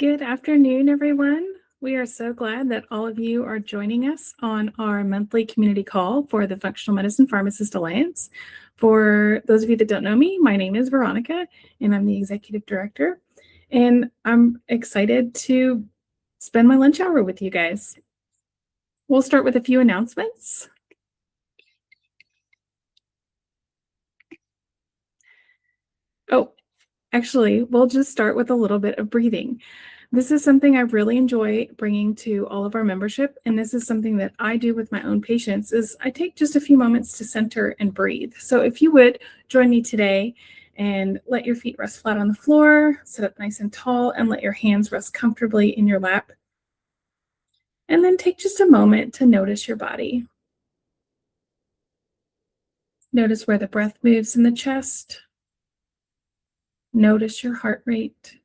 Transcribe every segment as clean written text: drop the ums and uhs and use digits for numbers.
Good afternoon, everyone. We are so glad that all of you are joining us on our monthly community call for the Functional Medicine Pharmacist Alliance. For those of you that don't know me, my name is Veronica, and I'm the Executive Director. And I'm excited to spend my lunch hour with you guys. We'll start with a few announcements. Oh, actually, we'll just start with a little bit of breathing. This is something I really enjoy bringing to all of our membership, and this is something that I do with my own patients, is I take just a few moments to center and breathe. So if you would join me today and let your feet rest flat on the floor, sit up nice and tall, and let your hands rest comfortably in your lap. And then take just a moment to notice your body. Notice where the breath moves in the chest. Notice your heart rate.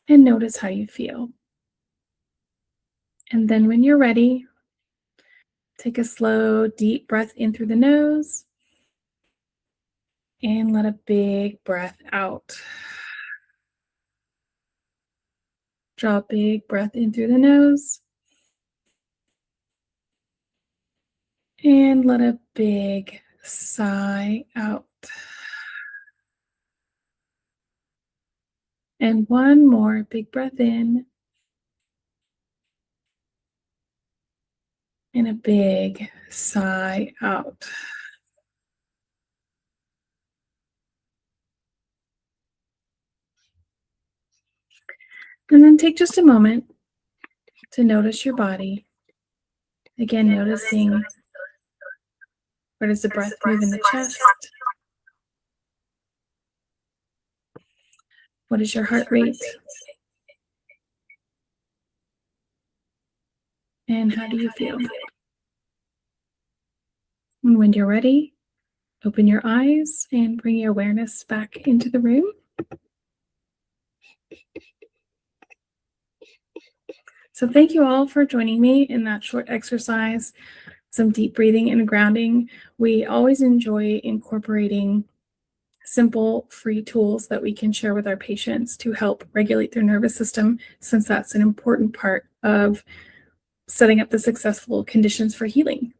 And notice how you feel. And then when you're ready, take a slow, deep breath in through the nose and let a big breath out. Draw a big breath in through the nose and let a big sigh out. And one more big breath in and a big sigh out. And then take just a moment to notice your body. Again, noticing where does the breath move in the chest? What is your heart rate? And how do you feel? And when you're ready, open your eyes and bring your awareness back into the room. So thank you all for joining me in that short exercise, some deep breathing and grounding. We always enjoy incorporating simple, free tools that we can share with our patients to help regulate their nervous system, since that's an important part of setting up the successful conditions for healing.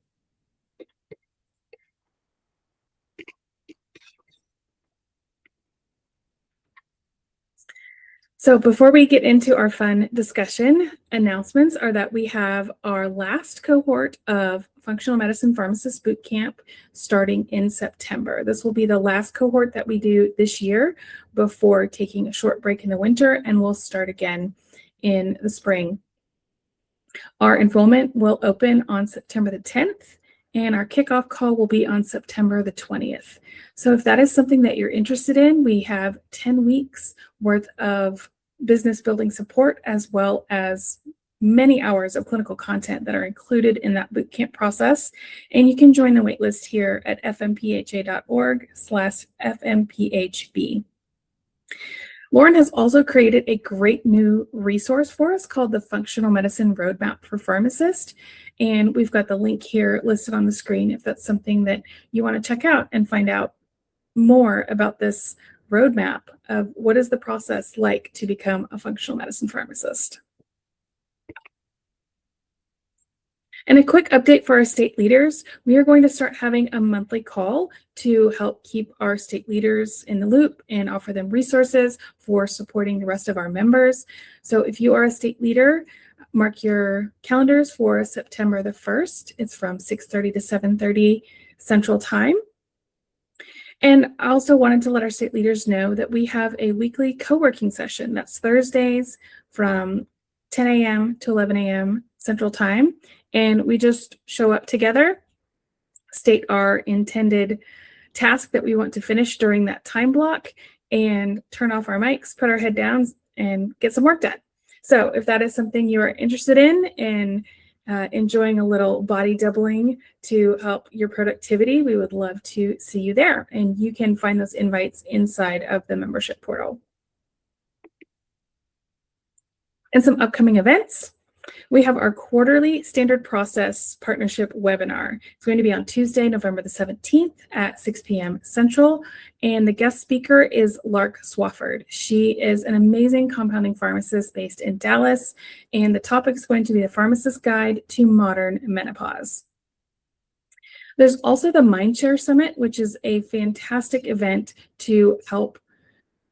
So before we get into our fun discussion, announcements are that we have our last cohort of Functional Medicine Pharmacist Bootcamp starting in September. This will be the last cohort that we do this year before taking a short break in the winter, and we'll start again in the spring. Our enrollment will open on September the 10th, and our kickoff call will be on September the 20th. So if that is something that you're interested in, we have 10 weeks worth of business building support, as well as many hours of clinical content that are included in that bootcamp process. And you can join the waitlist here at fmpha.org/FMPhB. Lauren has also created a great new resource for us called the Functional Medicine Roadmap for Pharmacists. And we've got the link here listed on the screen if that's something that you want to check out and find out more about this roadmap of what is the process like to become a functional medicine pharmacist. And a quick update for our state leaders, we are going to start having a monthly call to help keep our state leaders in the loop and offer them resources for supporting the rest of our members. So if you are a state leader, mark your calendars for September the 1st. It's from 6:30 to 7:30 Central Time. And I also wanted to let our state leaders know that we have a weekly co-working session. That's Thursdays from 10 a.m. to 11 a.m. Central Time. And we just show up together, state our intended task that we want to finish during that time block, and turn off our mics, put our head down, and get some work done. So if that is something you are interested in enjoying a little body doubling to help your productivity, we would love to see you there. And you can find those invites inside of the membership portal. And some upcoming events. We have our quarterly standard process partnership webinar. It's going to be on Tuesday, November the 17th at 6 p.m. Central. And the guest speaker is Lark Swafford. She is an amazing compounding pharmacist based in Dallas. And the topic is going to be the Pharmacist's Guide to Modern Menopause. There's also the Mindshare Summit, which is a fantastic event to help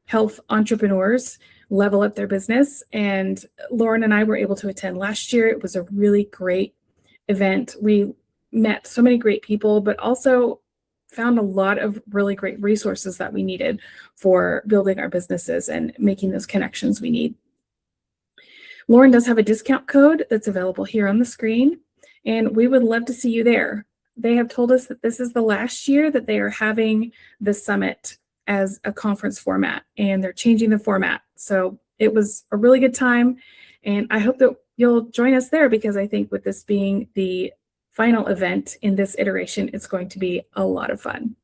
health entrepreneurs level up their business. And Lauren and I were able to attend last year. It was a really great event. We met so many great people, but also found a lot of really great resources that we needed for building our businesses and making those connections we need. Lauren does have a discount code that's available here on the screen, and we would love to see you there. They have told us that this is the last year that they are having the summit as a conference format, and they're changing the format. So it was a really good time, and I hope that you'll join us there, because I think with this being the final event in this iteration, it's going to be a lot of fun.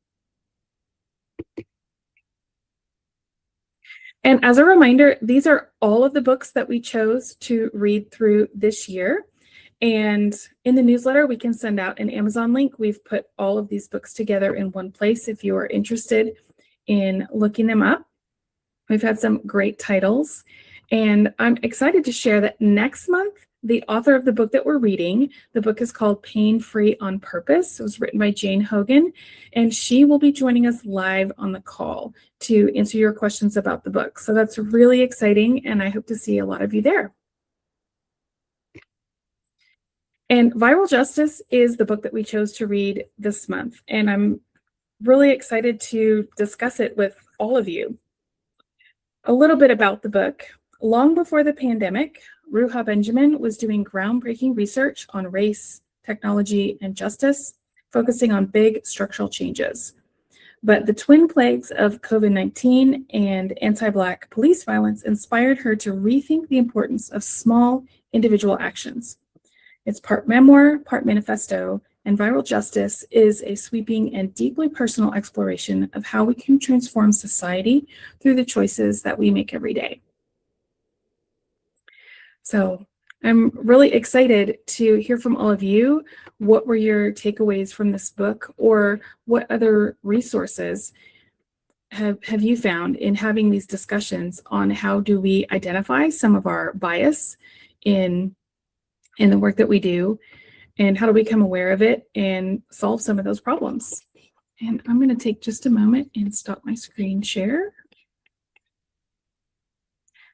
And as a reminder, these are all of the books that we chose to read through this year. And in the newsletter, we can send out an Amazon link. We've put all of these books together in one place if you are interested in looking them up. We've had some great titles, and I'm excited to share that next month, the author of the book that we're reading, the book is called Pain Free on Purpose. It was written by Jane Hogan, and she will be joining us live on the call to answer your questions about the book. So that's really exciting, and I hope to see a lot of you there. And Viral Justice is the book that we chose to read this month, and I'm really excited to discuss it with all of you. A little bit about the book. Long before the pandemic, Ruha Benjamin was doing groundbreaking research on race, technology, and justice, focusing on big structural changes. But the twin plagues of COVID-19 and anti-Black police violence inspired her to rethink the importance of small individual actions. It's part memoir, part manifesto, and Viral Justice is a sweeping and deeply personal exploration of how we can transform society through the choices that we make every day. So I'm really excited to hear from all of you. What were your takeaways from this book, or what other resources have you found in having these discussions on how do we identify some of our bias in the work that we do, and how do we become aware of it and solve some of those problems? And I'm going to take just a moment and stop my screen share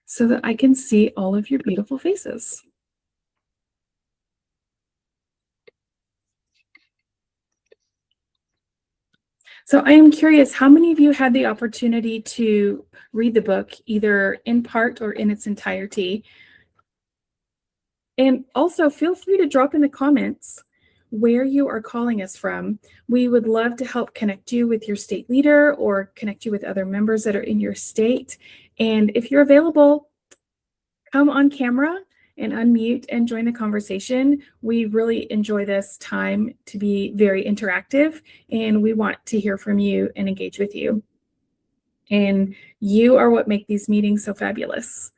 so that I can see all of your beautiful faces. So I am curious, how many of you had the opportunity to read the book, either in part or in its entirety? And also feel free to drop in the comments where you are calling us from. We would love to help connect you with your state leader or connect you with other members that are in your state. And if you're available, come on camera and unmute and join the conversation. We really enjoy this time to be very interactive, and we want to hear from you and engage with you. And you are what make these meetings so fabulous.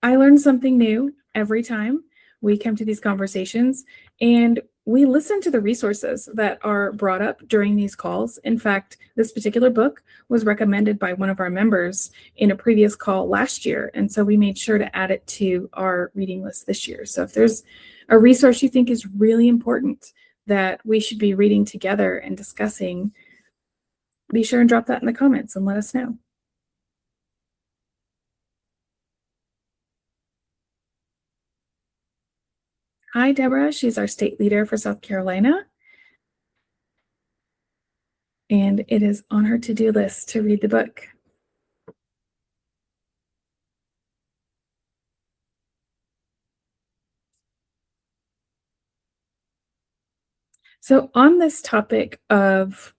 I learn something new every time we come to these conversations, and we listen to the resources that are brought up during these calls. In fact, this particular book was recommended by one of our members in a previous call last year, and so we made sure to add it to our reading list this year. So if there's a resource you think is really important that we should be reading together and discussing, be sure and drop that in the comments and let us know. Hi, Deborah. She's our state leader for South Carolina. And it is on her to-do list to read the book. So on this topic of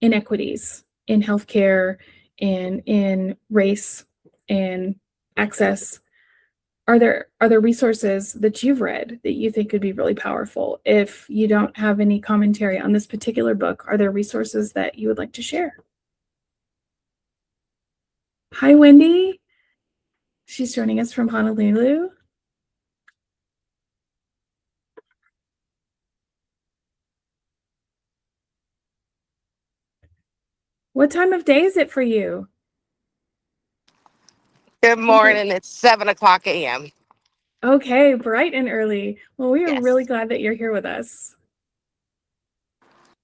inequities in healthcare and in race and access, are there resources that you've read that you think could be really powerful? If you don't have any commentary on this particular book, are there resources that you would like to share? Hi, Wendy. She's joining us from Honolulu. What time of day is it for you? Good morning. It's 7:00 a.m. Okay, bright and early. Well, we are really Yes. glad that you're here with us.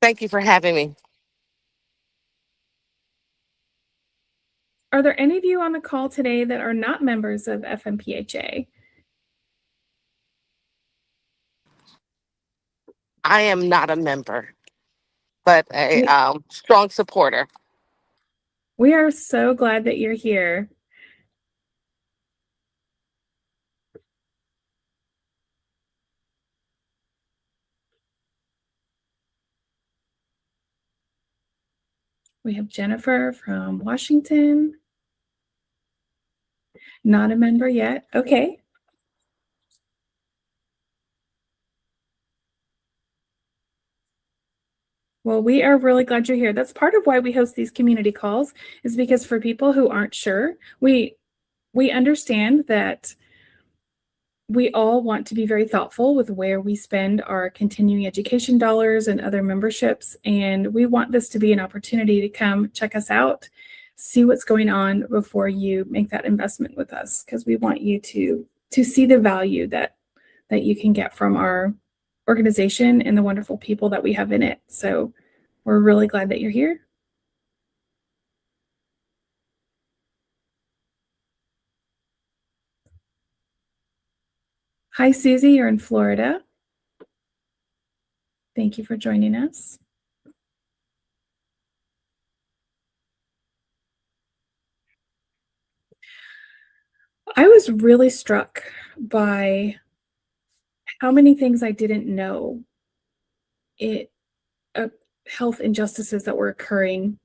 Thank you for having me. Are there any of you on the call today that are not members of FMPHA? I am not a member, but a We, strong supporter. we are so glad that you're here. We have Jennifer from Washington. Not a member yet. Okay. Well, we are really glad you're here. That's part of why we host these community calls, is because for people who aren't sure, we understand that we all want to be very thoughtful with where we spend our continuing education dollars and other memberships. And we want this to be an opportunity to come check us out, see what's going on before you make that investment with us, because we want you to see the value that you can get from our organization and the wonderful people that we have in it. So we're really glad that you're here. Hi, Susie, you're in Florida. Thank you for joining us. I was really struck by how many things I didn't know health injustices that were occurring.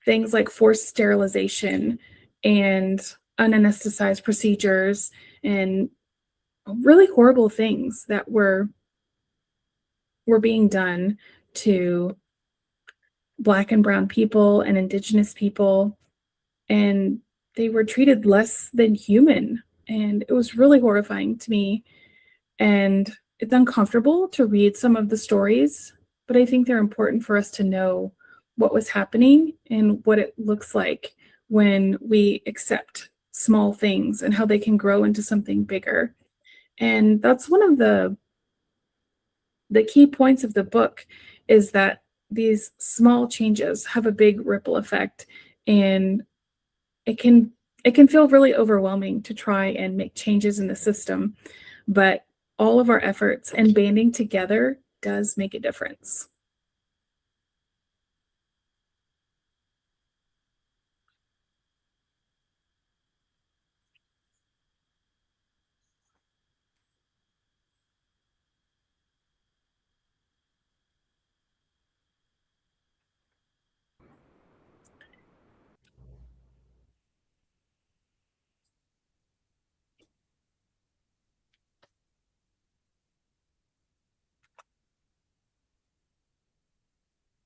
Things like forced sterilization and unanesthetized procedures and really horrible things that were being done to Black and Brown people and Indigenous people, and they were treated less than human. And it was really horrifying to me. And it's uncomfortable to read some of the stories, but I think they're important for us to know what was happening and what it looks like when we accept small things and how they can grow into something bigger. And that's one of the key points of the book, is that these small changes have a big ripple effect, and it can feel really overwhelming to try and make changes in the system, but all of our efforts and banding together does make a difference.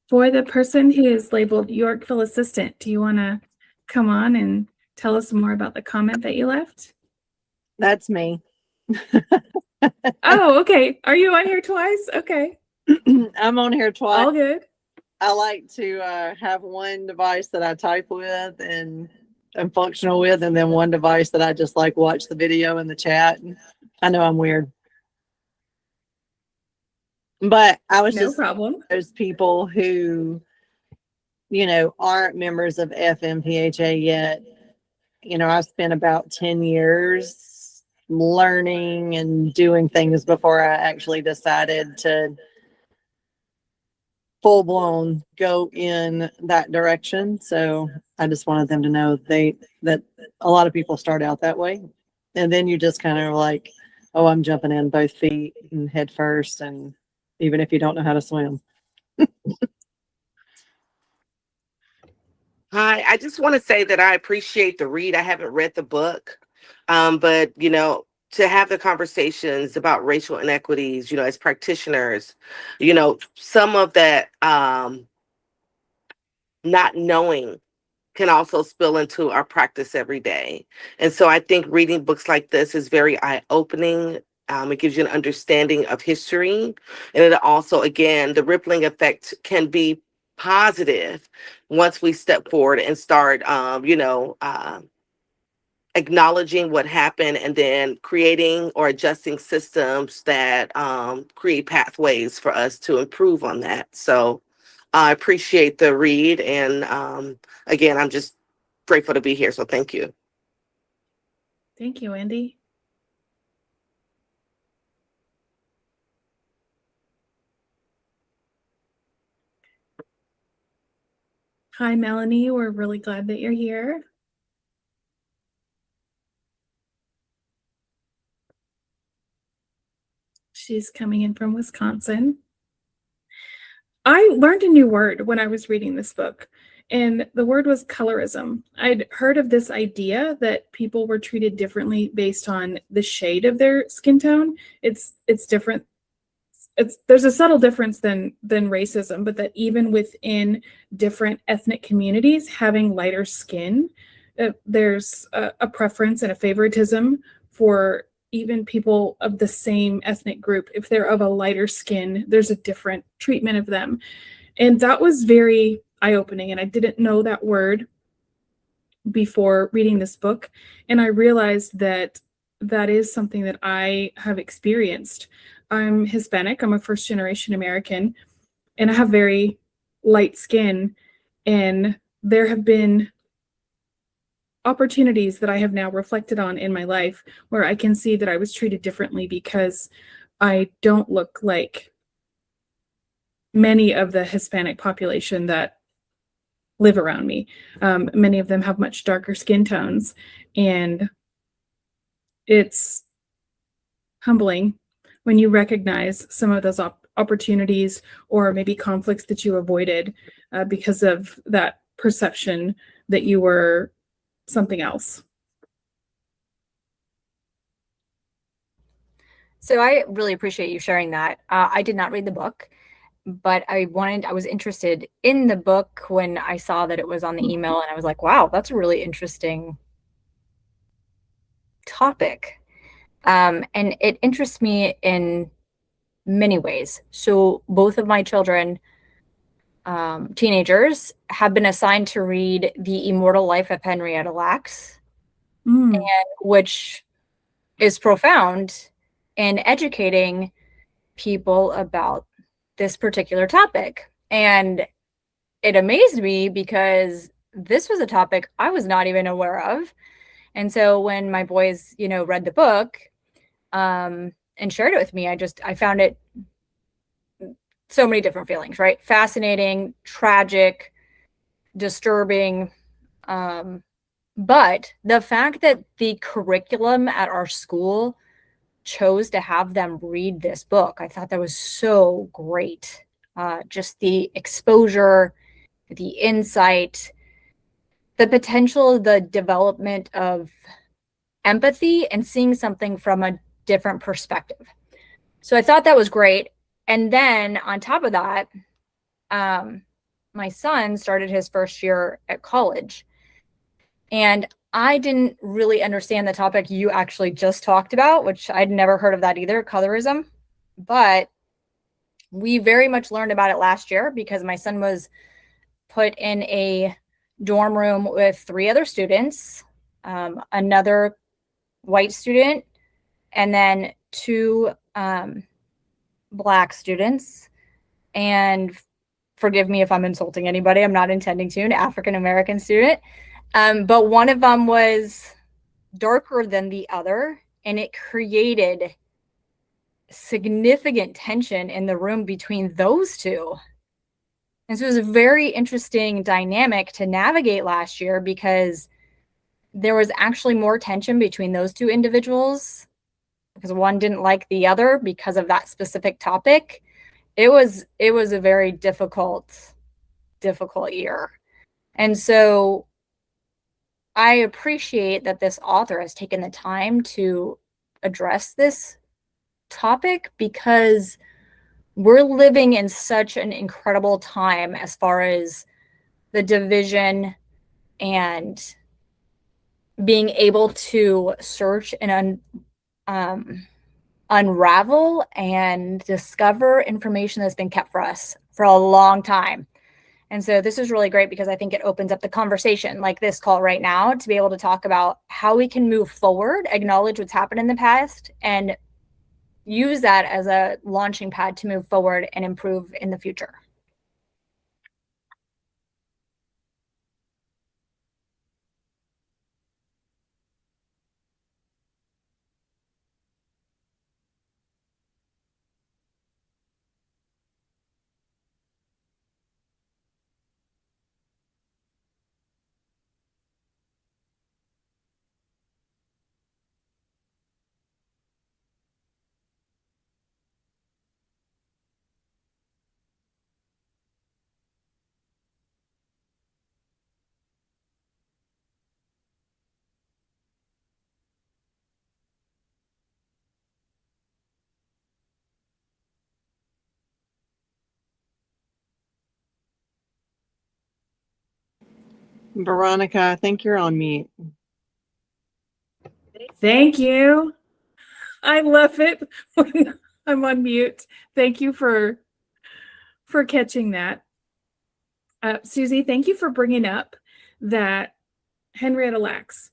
For the person who is labeled Yorkville Assistant, do you want to come on and tell us more about the comment that you left? That's me. Oh, okay. Are you on here twice? Okay. I'm on here twice. All good. I like to have one device that I type with and I'm functional with, and then one device that I just like watch the video and the chat. I know I'm weird, but I was No just problem. those people who, aren't members of FMPHA yet. I spent about 10 years learning and doing things before I actually decided to full blown go in that direction. So I just wanted them to know that a lot of people start out that way. And then you just kind of like, oh, I'm jumping in both feet and head first. And even if you don't know how to swim. Hi, I just want to say that I appreciate the read. I haven't read the book, but to have the conversations about racial inequities, as practitioners, some of that not knowing can also spill into our practice every day. And so I think reading books like this is very eye-opening. It gives you an understanding of history. And it also, again, the rippling effect can be positive once we step forward and start, acknowledging what happened and then creating or adjusting systems that create pathways for us to improve on that. So I appreciate the read. And again, I'm just grateful to be here. So thank you. Thank you, Andy. Hi, Melanie. We're really glad that you're here. She's coming in from Wisconsin. I learned a new word when I was reading this book, and the word was colorism. I'd heard of this idea that people were treated differently based on the shade of their skin tone. It's different. There's a subtle difference than racism, but that even within different ethnic communities, having lighter skin, there's a preference and a favoritism for even people of the same ethnic group. If they're of a lighter skin, there's a different treatment of them. And that was very eye-opening. And I didn't know that word before reading this book. And I realized that that is something that I have experienced. I'm Hispanic, I'm a first-generation American, and I have very light skin. And there have been opportunities that I have now reflected on in my life where I can see that I was treated differently because I don't look like many of the Hispanic population that live around me. Many of them have much darker skin tones, and it's humbling when you recognize some of those opportunities or maybe conflicts that you avoided because of that perception that you were something else. So I really appreciate you sharing that. I did not read the book, but I was interested in the book when I saw that it was on the email, and I was like, wow, that's a really interesting topic. And it interests me in many ways. So both of my children, teenagers, have been assigned to read The Immortal Life of Henrietta Lacks, which is profound in educating people about this particular topic. And it amazed me because this was a topic I was not even aware of. And so when my boys, read the book and shared it with me, I found it so many different feelings, right? Fascinating, tragic, disturbing. But the fact that the curriculum at our school chose to have them read this book, I thought that was so great. Just the exposure, the insight, the potential, the development of empathy and seeing something from a different perspective. So I thought that was great. And then on top of that, my son started his first year at college. And I didn't really understand the topic you actually just talked about, which I'd never heard of that either, colorism. But we very much learned about it last year because my son was put in a dorm room with 3 other students, another white student, and then 2 Black students. And forgive me if I'm insulting anybody, I'm not intending to, an African American student. But one of them was darker than the other, and it created significant tension in the room between those 2. And so it was a very interesting dynamic to navigate last year because there was actually more tension between those 2 individuals because one didn't like the other because of that specific topic. It was a very difficult year. And so I appreciate that this author has taken the time to address this topic because we're living in such an incredible time as far as the division and being able to search and unravel and discover information that's been kept for us for a long time. And so this is really great because I think it opens up the conversation like this call right now to be able to talk about how we can move forward, acknowledge what's happened in the past, and use that as a launching pad to move forward and improve in the future. Veronica, I think you're on mute. Thank you. I love it when I'm on mute. Thank you for catching that. Susie, thank you for bringing up that Henrietta Lacks.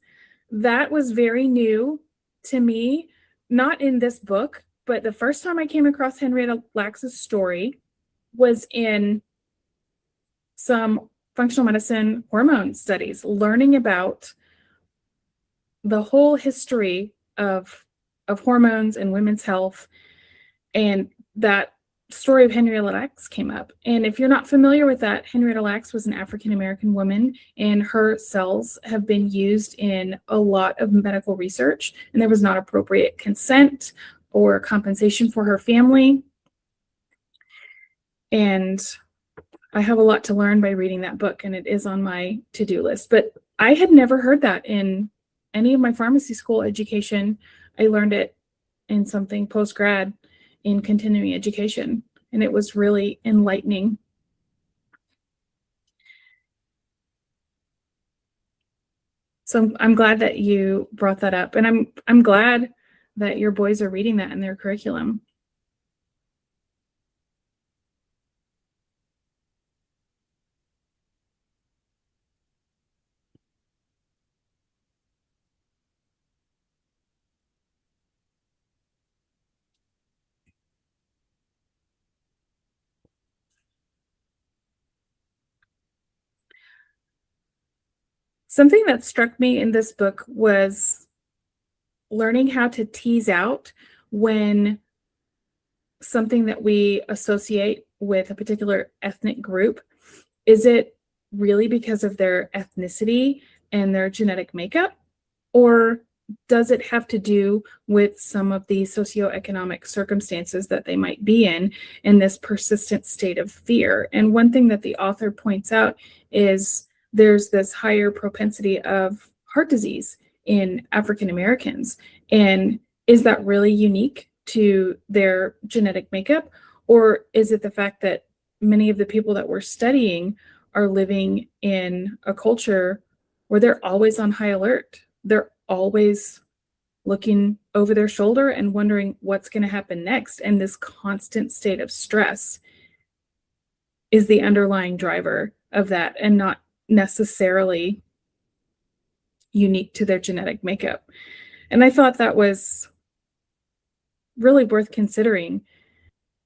That was very new to me, not in this book, but the first time I came across Henrietta Lacks's story was in some functional medicine hormone studies, learning about the whole history of hormones and women's health. And that story of Henrietta Lacks came up. And if you're not familiar with that, Henrietta Lacks was an African-American woman, and her cells have been used in a lot of medical research, and there was not appropriate consent or compensation for her family. And I have a lot to learn by reading that book, and it is on my to-do list. But I had never heard that in any of my pharmacy school education. I learned it in something post-grad in continuing education, and it was really enlightening. So I'm glad that you brought that up, and I'm glad that your boys are reading that in their curriculum. Something that struck me in this book was learning how to tease out when something that we associate with a particular ethnic group, is it really because of their ethnicity and their genetic makeup? Or does it have to do with some of the socioeconomic circumstances that they might be in this persistent state of fear? And one thing that the author points out is there's this higher propensity of heart disease in African Americans. And is that really unique to their genetic makeup? Or is it the fact that many of the people that we're studying are living in a culture where they're always on high alert? They're always looking over their shoulder and wondering what's going to happen next. And this constant state of stress is the underlying driver of that, and not necessarily unique to their genetic makeup. And I thought that was really worth considering,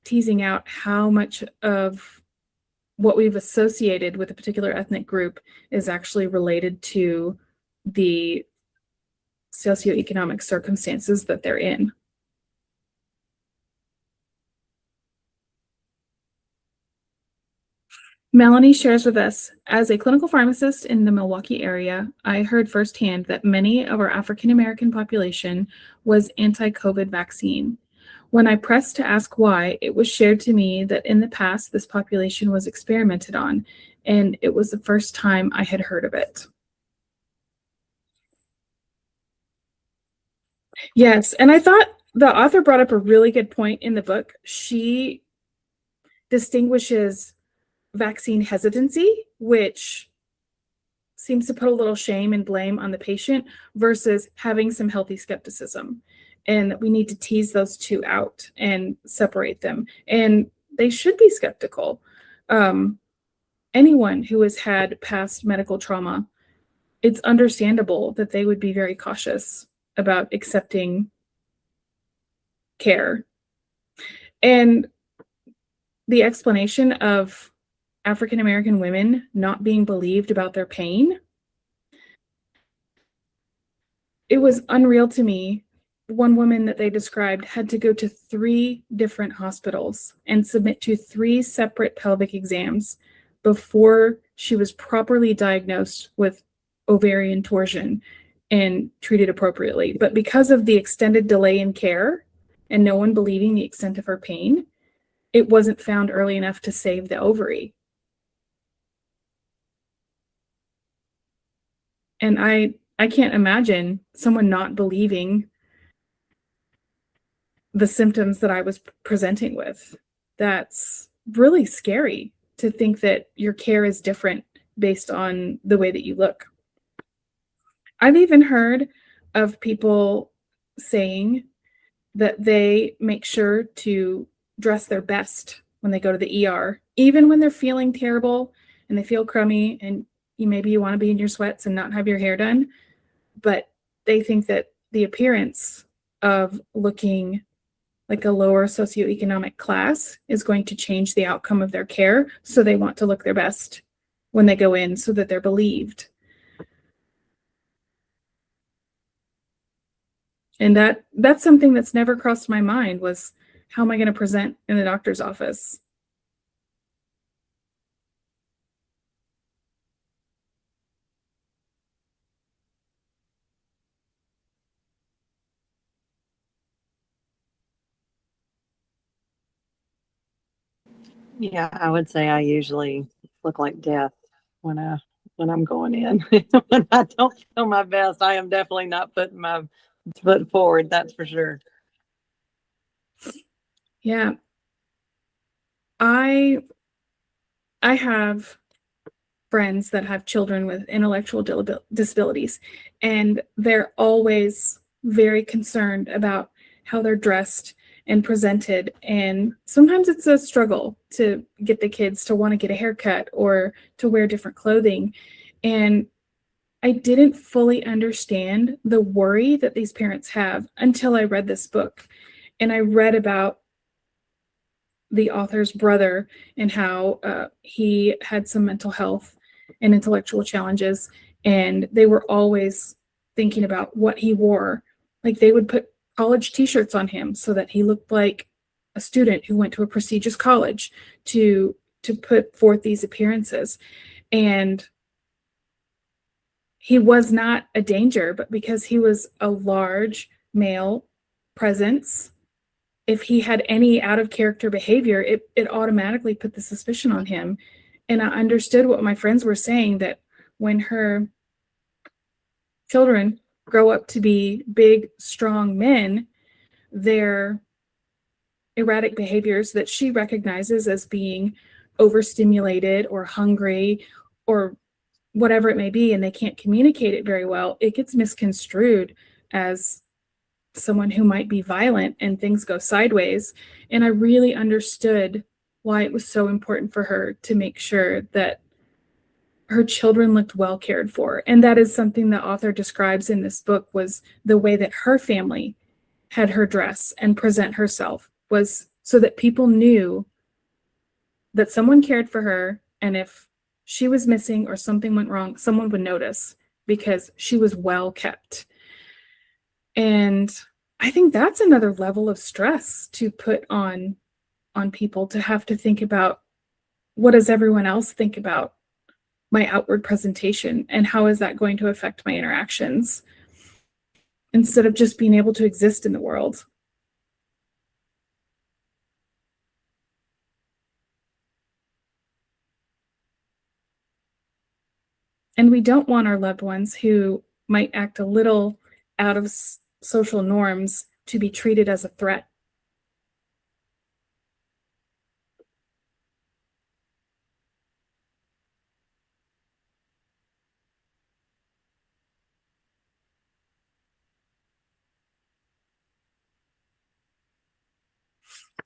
teasing out how much of what we've associated with a particular ethnic group is actually related to the socioeconomic circumstances that they're in. Melanie shares with us, as a clinical pharmacist in the Milwaukee area, I heard firsthand that many of our African American population was anti-COVID vaccine. When I pressed to ask why, it was shared to me that in the past this population was experimented on, and it was the first time I had heard of it. Yes, and I thought the author brought up a really good point in the book. She distinguishes vaccine hesitancy, which seems to put a little shame and blame on the patient, versus having some healthy skepticism. And we need to tease those two out and separate them. And they should be skeptical. anyone who has had past medical trauma, it's understandable that they would be very cautious about accepting care. And the explanation of African American women not being believed about their pain, it was unreal to me. One woman that they described had to go to 3 different hospitals and submit to 3 separate pelvic exams before she was properly diagnosed with ovarian torsion and treated appropriately. But because of the extended delay in care and no one believing the extent of her pain, it wasn't found early enough to save the ovary. And I can't imagine someone not believing the symptoms that I was presenting with. That's really scary to think that your care is different based on the way that you look. I've even heard of people saying that they make sure to dress their best when they go to the ER, even when they're feeling terrible and they feel crummy and maybe you want to be in your sweats and not have your hair done, but they think that the appearance of looking like a lower socioeconomic class is going to change the outcome of their care. So they want to look their best when they go in so that they're believed. And that's something that's never crossed my mind was, how am I going to present in the doctor's office? Yeah, I would say I usually look like death when I'm going in. When I don't feel my best, I am definitely not putting my foot forward, that's for sure. Yeah. I have friends that have children with intellectual disabilities, and they're always very concerned about how they're dressed and presented. And sometimes it's a struggle to get the kids to want to get a haircut or to wear different clothing. And I didn't fully understand the worry that these parents have until I read this book. And I read about the author's brother and how he had some mental health and intellectual challenges, and they were always thinking about what he wore. Like they would put college t-shirts on him so that he looked like a student who went to a prestigious college to put forth these appearances. And he was not a danger, but because he was a large male presence, if he had any out of character behavior, it automatically put the suspicion on him. And I understood what my friends were saying, that when her children grow up to be big, strong men, their erratic behaviors that she recognizes as being overstimulated or hungry or whatever it may be, and they can't communicate it very well, it gets misconstrued as someone who might be violent and things go sideways. And I really understood why it was so important for her to make sure that her children looked well cared for. And that is something the author describes in this book, was the way that her family had her dress and present herself was so that people knew that someone cared for her. And if she was missing or something went wrong, someone would notice because she was well kept. And I think that's another level of stress to put on people, to have to think about, what does everyone else think about my outward presentation and how is that going to affect my interactions, instead of just being able to exist in the world. And we don't want our loved ones who might act a little out of social norms to be treated as a threat.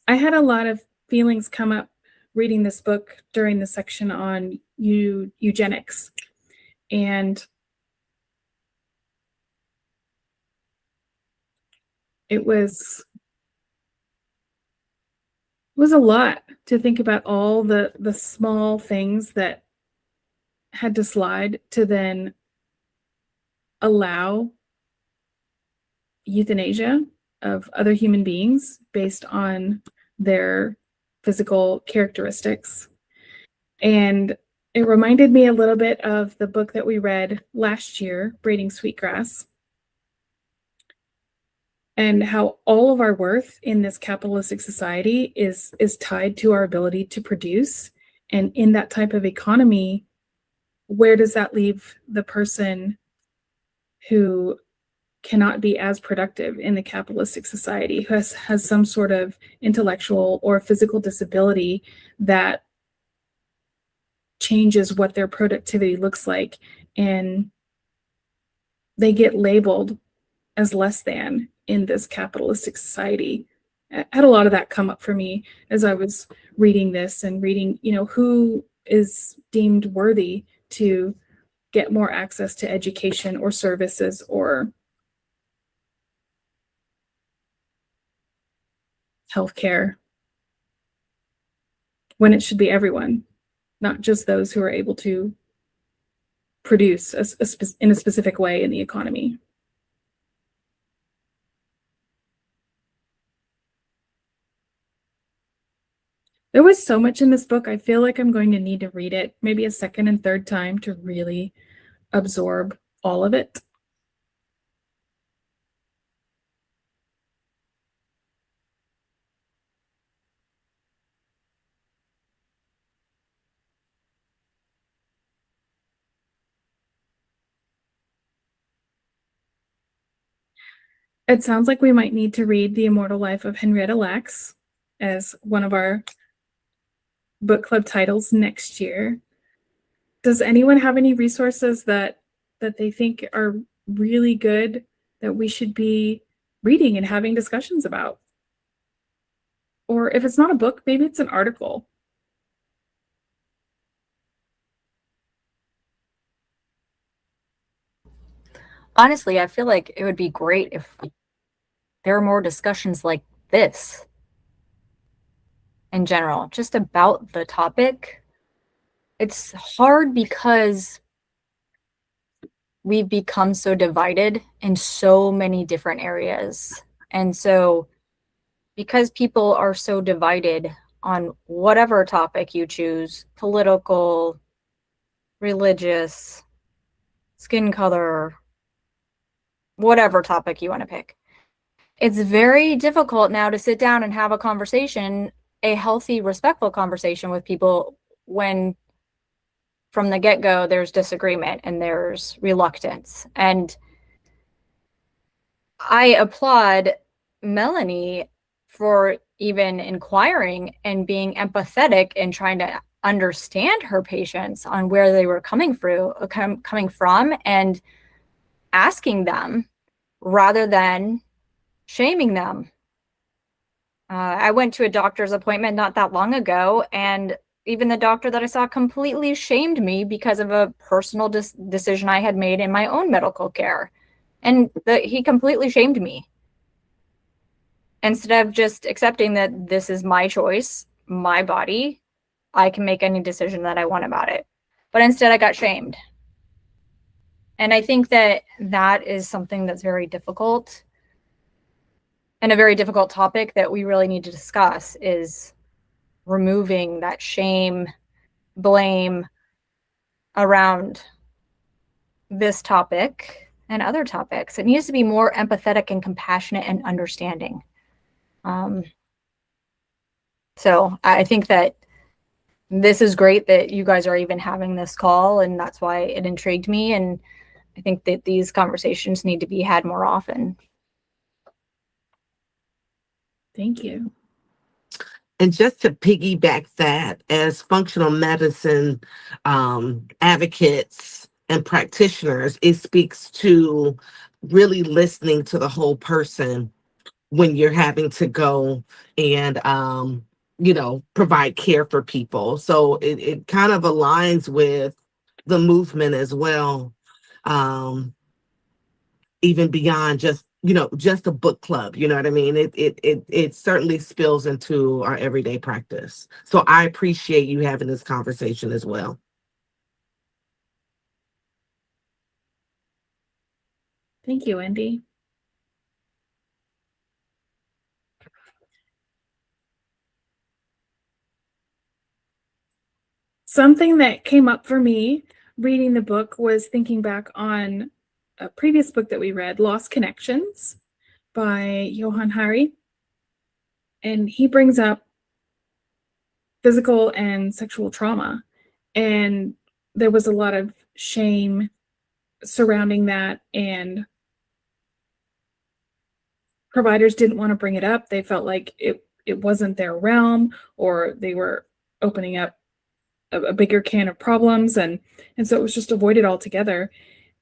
I had a lot of feelings come up reading this book during the section on eugenics. And it was a lot to think about, all the small things that had to slide to then allow euthanasia of other human beings based on their physical characteristics. And it reminded me a little bit of the book that we read last year, Braiding Sweetgrass, and how all of our worth in this capitalistic society is tied to our ability to produce. And in that type of economy, where does that leave the person who cannot be as productive in the capitalistic society, who has some sort of intellectual or physical disability that changes what their productivity looks like, and they get labeled as less than in this capitalistic society? I had a lot of that come up for me as I was reading this and reading, who is deemed worthy to get more access to education or services or healthcare, when it should be everyone, not just those who are able to produce in a specific way in the economy. There was so much in this book. I feel like I'm going to need to read it maybe a second and third time to really absorb all of it. It sounds like we might need to read The Immortal Life of Henrietta Lacks as one of our book club titles next year. Does anyone have any resources that they think are really good that we should be reading and having discussions about? Or if it's not a book, maybe it's an article. Honestly, I feel like it would be great if there are more discussions like this in general, just about the topic. It's hard because we've become so divided in so many different areas. And so because people are so divided on whatever topic you choose, political, religious, skin color, whatever topic you want to pick, it's very difficult now to sit down and have a conversation, a healthy, respectful conversation with people when from the get-go there's disagreement and there's reluctance. And I applaud Melanie for even inquiring and being empathetic and trying to understand her patients on where they were coming from and asking them rather than shaming them. I went to a doctor's appointment not that long ago, and even the doctor that I saw completely shamed me because of a personal decision I had made in my own medical care. And he completely shamed me. Instead of just accepting that this is my choice, my body, I can make any decision that I want about it. But instead I got shamed. And I think that that is something that's very difficult, and a very difficult topic that we really need to discuss, is removing that shame, blame around this topic and other topics. It needs to be more empathetic and compassionate and understanding. So I think that this is great that you guys are even having this call, and that's why it intrigued me. And I think that these conversations need to be had more often. Thank you. And just to piggyback that, as functional medicine advocates and practitioners, it speaks to really listening to the whole person when you're having to go and provide care for people. So it kind of aligns with the movement as well. Even beyond just a book club, you know what I mean? It certainly spills into our everyday practice. So I appreciate you having this conversation as well. Thank you, Wendy. Something that came up for me reading the book was thinking back on a previous book that we read, Lost Connections by Johann Hari. And he brings up physical and sexual trauma. And there was a lot of shame surrounding that, and providers didn't want to bring it up. They felt like it wasn't their realm, or they were opening up a bigger can of problems, and so it was just avoided altogether.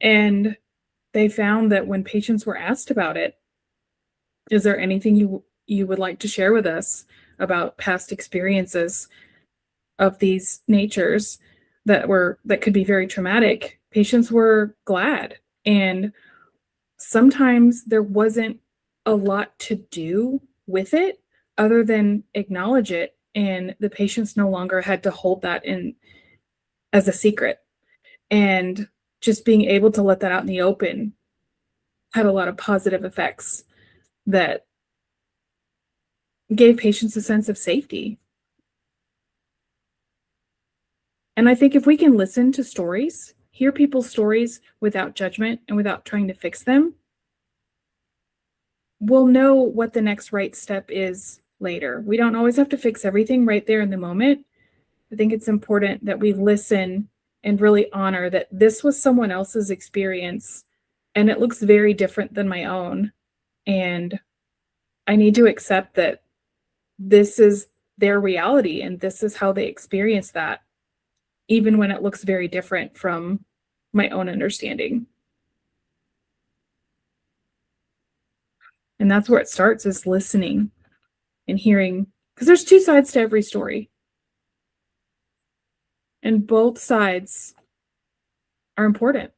And they found that when patients were asked about it, is there anything you would like to share with us about past experiences of these natures that could be very traumatic, patients were glad. And sometimes there wasn't a lot to do with it other than acknowledge it, and the patients no longer had to hold that in as a secret. And just being able to let that out in the open had a lot of positive effects that gave patients a sense of safety. And I think if we can listen to stories, hear people's stories without judgment and without trying to fix them, we'll know what the next right step is later. We don't always have to fix everything right there in the moment. I think it's important that we listen and really honor that this was someone else's experience and it looks very different than my own. And I need to accept that this is their reality and this is how they experience that, even when it looks very different from my own understanding. And that's where it starts, is listening and hearing, because there's two sides to every story. And both sides are important.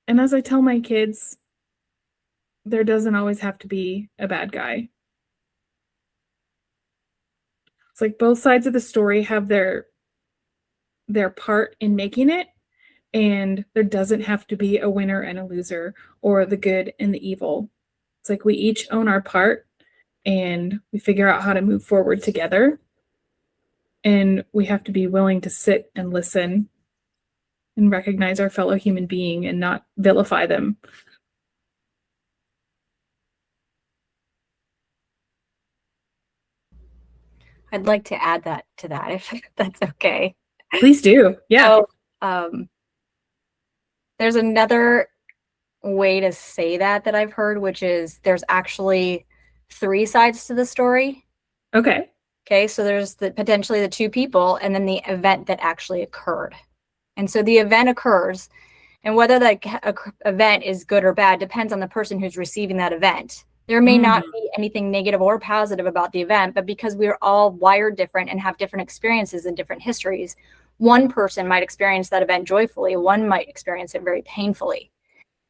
And as I tell my kids, there doesn't always have to be a bad guy. It's like both sides of the story have their part in making it, and there doesn't have to be a winner and a loser, or the good and the evil. It's like we each own our part, and we figure out how to move forward together. And we have to be willing to sit and listen and recognize our fellow human being and not vilify them. I'd like to add that to that, if that's okay. Please do. Yeah. So, there's another way to say that I've heard, which is there's actually 3 sides to the story. Okay. Okay, so there's potentially the 2 people and then the event that actually occurred. And so the event occurs, and whether that event is good or bad depends on the person who's receiving that event. There may not be anything negative or positive about the event, but because we're all wired different and have different experiences and different histories, one person might experience that event joyfully, one might experience it very painfully.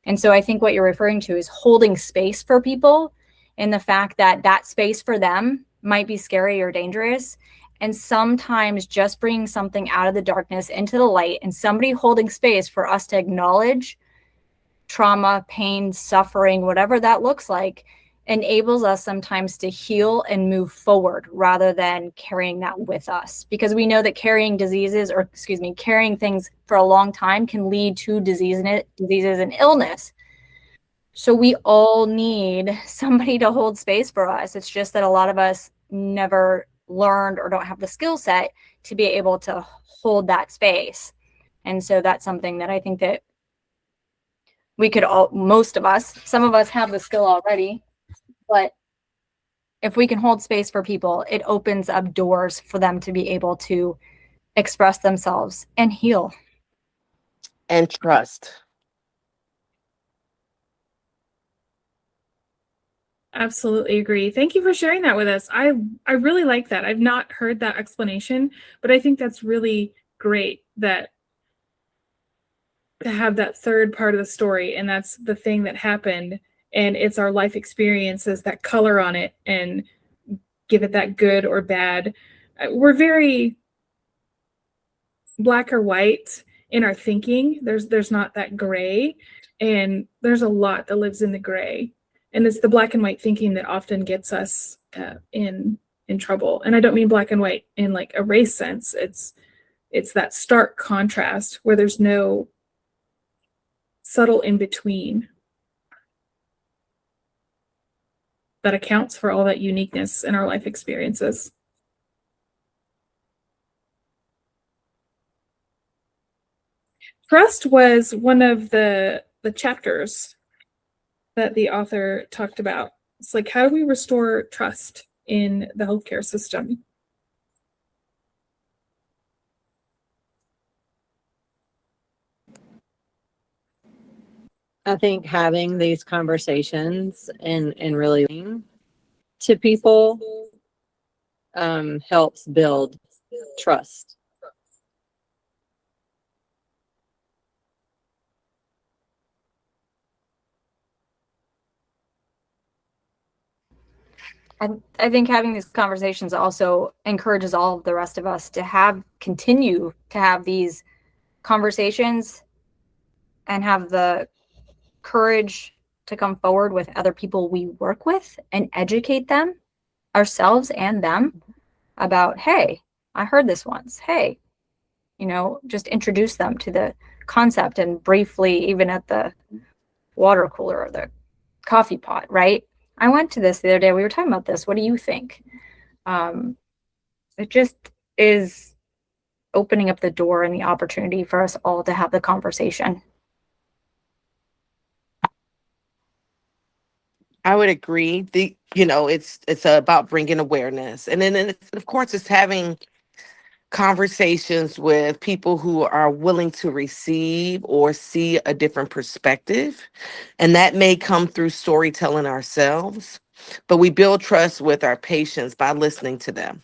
And so I think what you're referring to is holding space for people, and the fact that that space for them might be scary or dangerous. And sometimes just bringing something out of the darkness into the light, and somebody holding space for us to acknowledge trauma, pain, suffering, whatever that looks like, enables us sometimes to heal and move forward rather than carrying that with us. Because we know that carrying carrying things for a long time can lead to diseases and illness. So we all need somebody to hold space for us. It's just that a lot of us never learned or don't have the skill set to be able to hold that space. And so that's something that I think that we could all, most of us, some of us have the skill already, but if we can hold space for people, it opens up doors for them to be able to express themselves and heal. And trust. Absolutely agree. Thank you for sharing that with us. I really like that. I've not heard that explanation, but I think that's really great that to have that third part of the story, and that's the thing that happened, and it's our life experiences that color on it and give it that good or bad. We're very black or white in our thinking. There's not that gray, and there's a lot that lives in the gray, and it's the black and white thinking that often gets us in trouble. And I don't mean black and white in like a race sense. It's that stark contrast where there's no subtle in between that accounts for all that uniqueness in our life experiences. Trust was one of the chapters that the author talked about. It's like, how do we restore trust in the healthcare system? I think having these conversations and really listening to people helps build trust. I think having these conversations also encourages all of the rest of us to continue to have these conversations and have the courage to come forward with other people we work with and educate them, ourselves and them, about, hey, I heard this once. Hey, just introduce them to the concept, and briefly, even at the water cooler or the coffee pot, right? I went to this the other day. We were talking about this. What do you think? It just is opening up the door and the opportunity for us all to have the conversation. I would agree. It's about bringing awareness, and then of course it's having conversations with people who are willing to receive or see a different perspective, and that may come through storytelling ourselves. But we build trust with our patients by listening to them,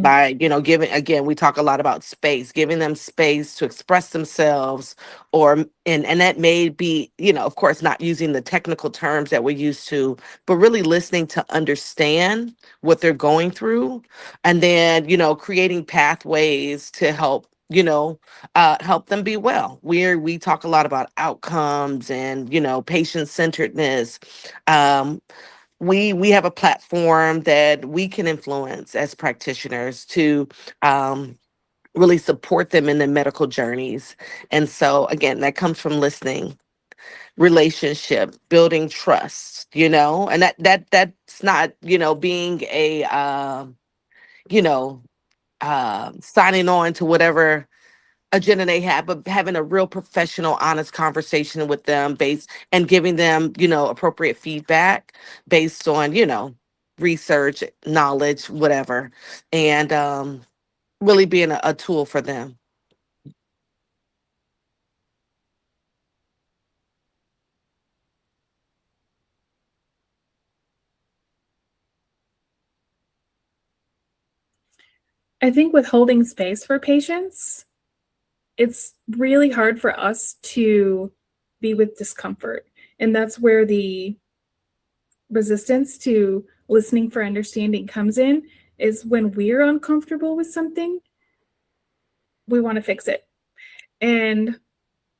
by giving, again, we talk a lot about space, giving them space to express themselves, or and that may be, of course, not using the technical terms that we're used to, but really listening to understand what they're going through, and then creating pathways to help them be well. We talk a lot about outcomes and patient centeredness. We have a platform that we can influence as practitioners to really support them in their medical journeys. And so again, that comes from listening, relationship, building trust, and that's not being a signing on to whatever agenda they have, but having a real professional, honest conversation with them and giving them, appropriate feedback based on, research, knowledge, whatever, and really being a tool for them. I think with holding space for patients, it's really hard for us to be with discomfort. And that's where the resistance to listening for understanding comes in, is when we're uncomfortable with something, we want to fix it. And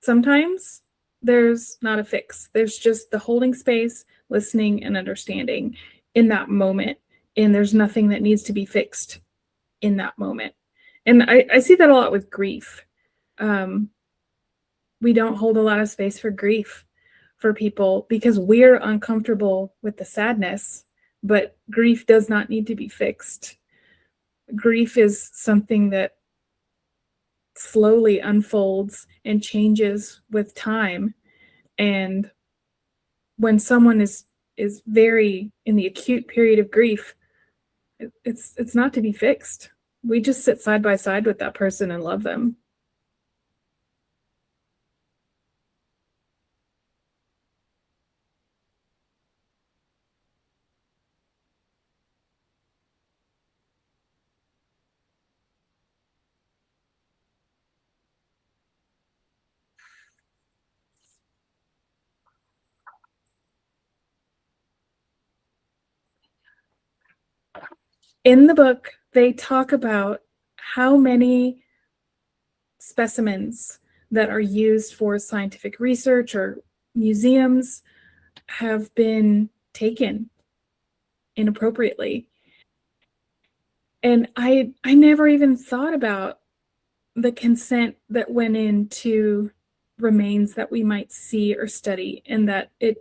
sometimes there's not a fix. There's just the holding space, listening, and understanding in that moment. And there's nothing that needs to be fixed in that moment. And I see that a lot with grief. We don't hold a lot of space for grief for people because we're uncomfortable with the sadness, but grief does not need to be fixed. Grief is something that slowly unfolds and changes with time. And when someone is very in the acute period of grief, it's not to be fixed. We just sit side by side with that person and love them. in the book, they talk about how many specimens that are used for scientific research or museums have been taken inappropriately. And I never even thought about the consent that went into remains that we might see or study, and that it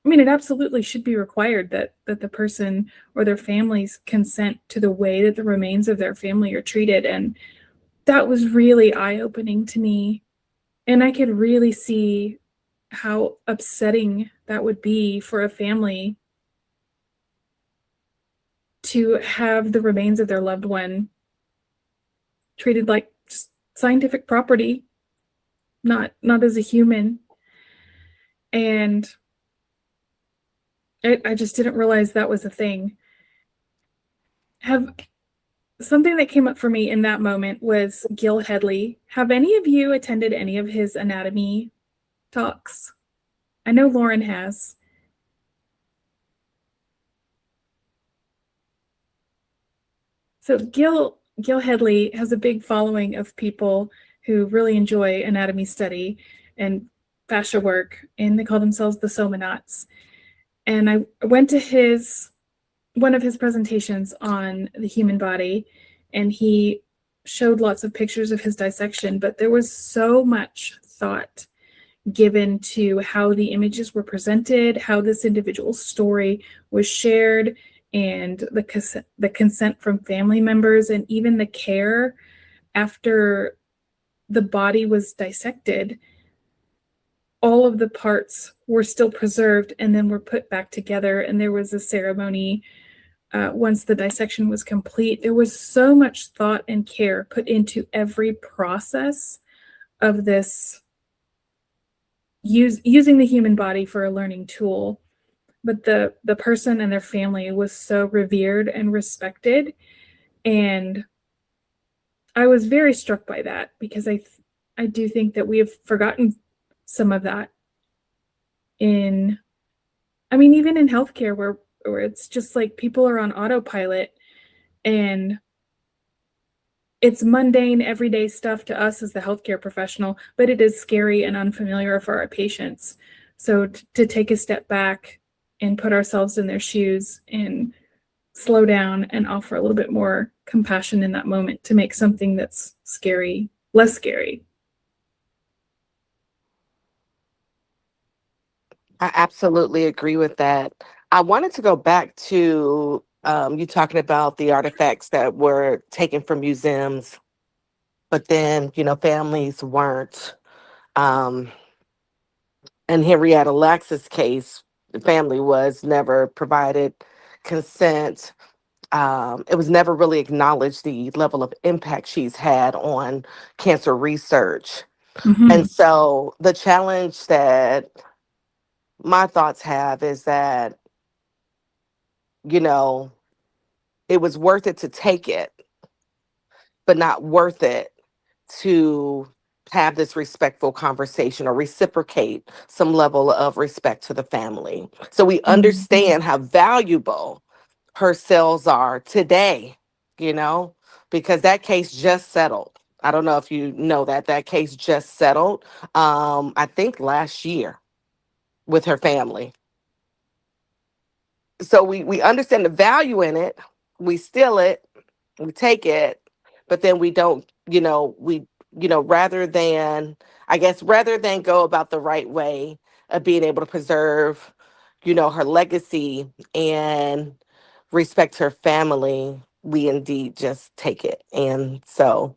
absolutely should be required that the person or their families consent to the way that the remains of their family are treated. And that was really eye-opening to me. And I could really see how upsetting that would be for a family to have the remains of their loved one treated like just scientific property, not as a human. And I just didn't realize that was a thing. Something that came up for me in that moment was Gil Headley. Have any of you attended any of his anatomy talks? I know Lauren has. So Gil Headley has a big following of people who really enjoy anatomy study and fascia work, and they call themselves the Somanauts. And I went to one of his presentations on the human body, and he showed lots of pictures of his dissection, but there was so much thought given to how the images were presented, how this individual's story was shared, and the consent from family members, and even the care after the body was dissected. All of the parts were still preserved and then were put back together, and there was a ceremony once the dissection was complete. There was so much thought and care put into every process of this, using the human body for a learning tool. But the person and their family was so revered and respected. And I was very struck by that, because I do think that we have forgotten some of that even in healthcare, where it's just like people are on autopilot, and it's mundane, everyday stuff to us as the healthcare professional, but it is scary and unfamiliar for our patients. So to take a step back and put ourselves in their shoes and slow down and offer a little bit more compassion in that moment to make something that's scary less scary. I absolutely agree with that. I wanted to go back to you talking about the artifacts that were taken from museums, but then, families weren't. Um, in Henrietta Lax's case, the family was never provided consent. It was never really acknowledged the level of impact she's had on cancer research. Mm-hmm. And so the challenge that my thoughts have is that, it was worth it to take it, but not worth it to have this respectful conversation or reciprocate some level of respect to the family. So we understand how valuable her cells are today, because that case just settled. I don't know if you know that case just settled, I think last year, with her family. So we understand the value in it. We steal it, we take it, but then we don't, rather than go about the right way of being able to preserve, her legacy and respect her family, we indeed just take it. And so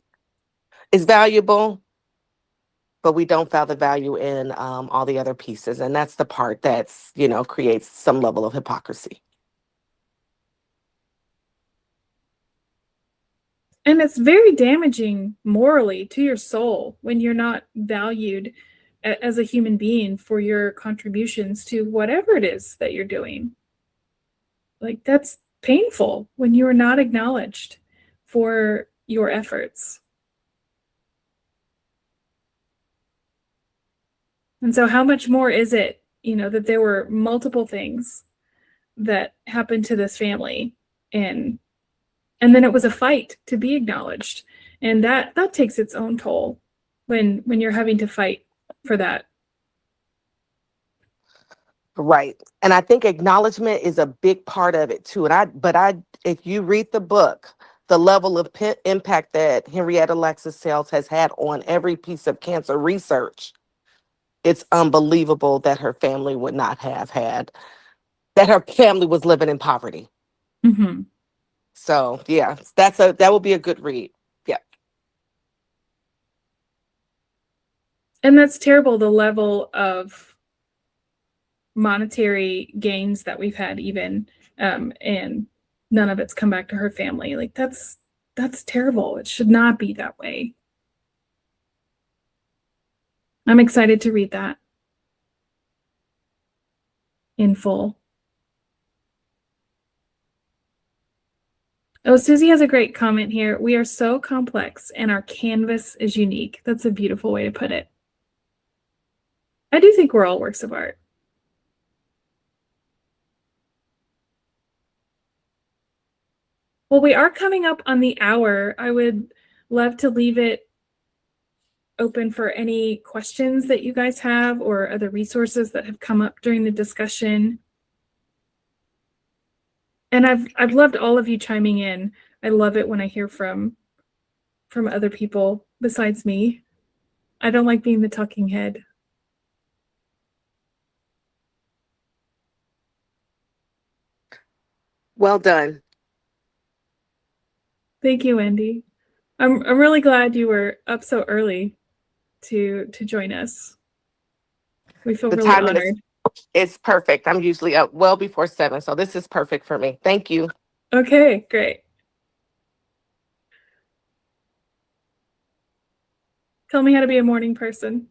it's valuable, but we don't found the value in all the other pieces. And that's the part that's, creates some level of hypocrisy. And it's very damaging morally to your soul when you're not valued as a human being for your contributions to whatever it is that you're doing. Like, that's painful when you are not acknowledged for your efforts. And so how much more is it, that there were multiple things that happened to this family, and And then it was a fight to be acknowledged. And that takes its own toll when you're having to fight for that. Right. And I think acknowledgement is a big part of it too. If you read the book, the level of impact that Henrietta Lexus Sales has had on every piece of cancer research, it's unbelievable that her family would not have had, that her family was living in poverty. Mm-hmm. So yeah, that will be a good read. Yeah. And that's terrible, the level of monetary gains that we've had even, and none of it's come back to her family. Like that's terrible. It should not be that way. I'm excited to read that in full. Oh, Susie has a great comment here. We are so complex and our canvas is unique. That's a beautiful way to put it. I do think we're all works of art. Well, we are coming up on the hour. I would love to leave it open for any questions that you guys have or other resources that have come up during the discussion. And I've loved all of you chiming in. I love it when I hear from other people besides me. I don't like being the talking head. Well done. Thank you, Wendy. I'm really glad you were up so early to join us. We feel The really timing honored. is perfect. I'm usually up well before 7, so this is perfect for me. Thank you. Okay, great. Tell me how to be a morning person.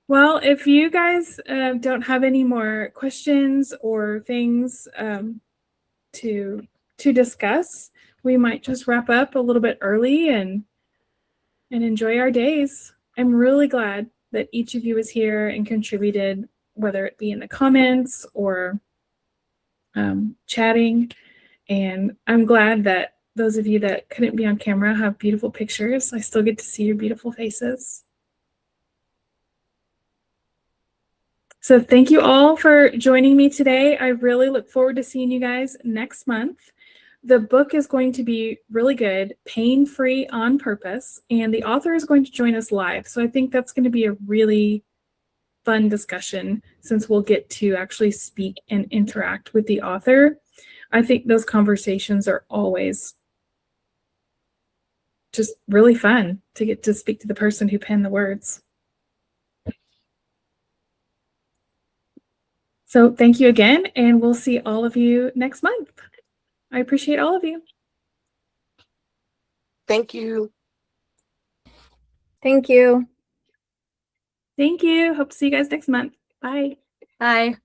Well, if you guys don't have any more questions or things to discuss, we might just wrap up a little bit early and enjoy our days. I'm really glad that each of you is here and contributed, whether it be in the comments or chatting. And I'm glad that those of you that couldn't be on camera have beautiful pictures. I still get to see your beautiful faces. So thank you all for joining me today. I really look forward to seeing you guys next month. The book is going to be really good, Pain-Free on Purpose, and the author is going to join us live. So I think that's going to be a really fun discussion since we'll get to actually speak and interact with the author. I think those conversations are always just really fun to get to speak to the person who penned the words. So thank you again, and we'll see all of you next month. I appreciate all of you. Thank you. Thank you. Thank you. Hope to see you guys next month. Bye. Bye.